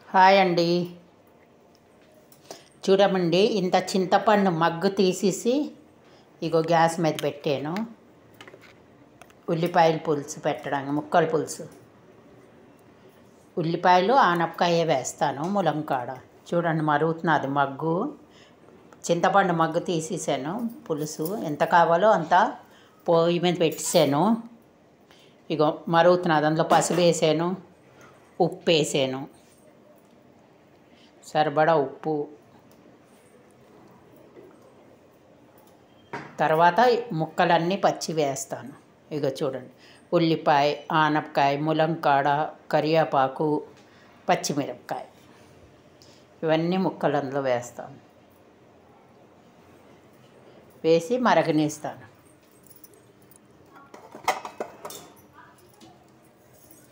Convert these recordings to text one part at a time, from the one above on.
Hi అండి. చూడమండి, ఇంత చింతపండు మగ్గు తీసేసి ఇగో గ్యాస్ మీద పెట్టాను. ఉల్లిపాయల పులుసు పెట్టడానికి, ముక్కల పులుసు. ఉల్లిపాయలు ఆనపకాయ వేస్తాను ములంకాడ. చూడండి మరుగుతున్నది మగ్గు. చింతపండు మగ్గు తీసేసాను. పులుసు ఎంత కావాలో అంత పొయ్యి మీద పెట్టేసాను. ఇగో మరుగుతున్నది. అందులో పసుపు వేసాను, ఉప్పు వేసాను, సరిపడా ఉప్పు. తర్వాత ముక్కలన్నీ పచ్చి వేస్తాను. ఇక చూడండి, ఉల్లిపాయ, ఆనపకాయ, ములంకాడ, కరివేపాకు, పచ్చిమిరపకాయ, ఇవన్నీ ముక్కలు అందులో వేస్తాను. వేసి మరగనిస్తాను.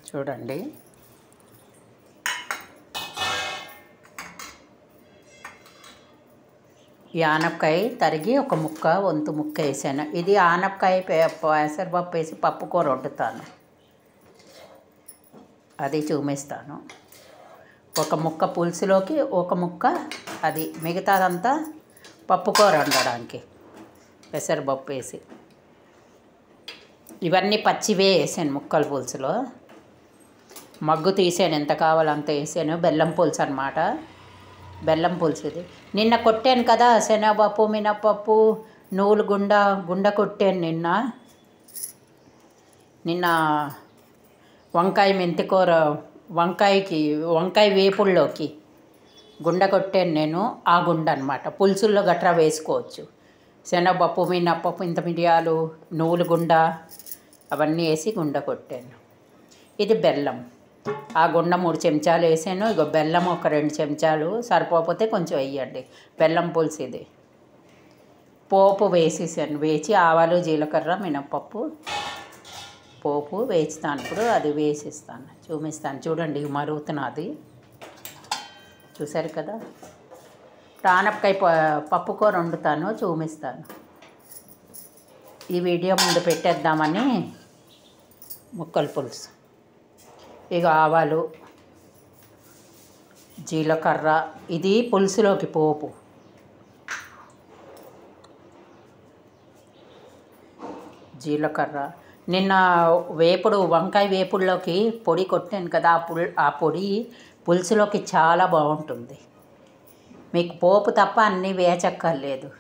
చూడండి, ఈ ఆనపకాయ తరిగి ఒక ముక్క, వంతు ముక్క వేసాను. ఇది ఆనపకాయ పెసరపప్పు వేసి పప్పు కూర వండుతాను, అది చూపిస్తాను. ఒక ముక్క పులుసులోకి, ఒక ముక్క అది, మిగతాదంతా పప్పు కూర వండడానికి పెసరపప్పు వేసి. ఇవన్నీ పచ్చివే వేసాను ముక్కల పులుసులో. మగ్గు తీసాను, ఎంత కావాలో అంత వేసాను. బెల్లం పులుసు అన్నమాట. బెల్లం పులుసు ఇది. నిన్న కొట్టాను కదా శనగపప్పు, మినపప్పు, నువ్వులు గుండ కొట్టాను నిన్న వంకాయ మెంతికూర, వంకాయ వేపుల్లోకి గుండ కొట్టాను నేను. ఆ గుండ అనమాట. పులుసుల్లో గట్రా వేసుకోవచ్చు. శనగపప్పు, మినపప్పు, ఇంత మిరియాలు, నువ్వులు గుండ అవన్నీ వేసి గుండ కొట్టాను. ఇది బెల్లం. ఆ గుండ 3 చెంచాలు వేసాను. ఇగో బెల్లం ఒక 2 చెంచాలు, సరిపోతే కొంచెం వేయండి. బెల్లం పులుసు ఇది. పోపు వేసేసాను. వేచి ఆవాలు, జీలకర్ర, మినపప్పు పోపు వేస్తాను. ఇప్పుడు అది వేసిస్తాను, చూపిస్తాను. చూడండి మరుగుతున్నది, చూసారు కదా. ఆనపకాయ పప్పు కూర వండుతాను, చూపిస్తాను. ఈ వీడియో ముందు పెట్టేద్దామని ముక్కల పులుసు. ఇక ఆవాలు, జీలకర్ర, ఇది పులుసులోకి పోపు. జీలకర్ర నిన్న వంకాయ వేపుల్లోకి పొడి కొట్టాను కదా, ఆ పొడి పులుసులోకి చాలా బాగుంటుంది. మీకు పోపు తప్ప అన్నీ వేచక్కర్లేదు.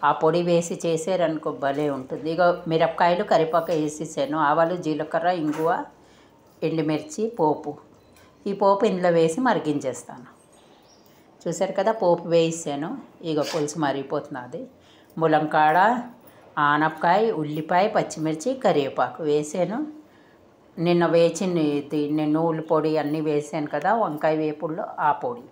ఆ పొడి వేసి చేసారనుకో భలే ఉంటుంది. ఇక మిరపకాయలు, కరివేపాకు వేసేసాను. ఆవాలు, జీలకర్ర, ఇంగువ, ఎండుమిర్చి, పోపు. ఈ పోపు ఇందులో వేసి మరిగించేస్తాను. చూసారు కదా, పోపు వేసాను. ఇక పులుసు మరిగిపోతున్నది. ములంకాడ, ఆనపకాయ, ఉల్లిపాయ, పచ్చిమిర్చి, కరివేపాకు వేసాను. నిన్న వేచి నువ్వుల పొడి అన్నీ వేసాను కదా వంకాయ వేపుల్లో, ఆ పొడి.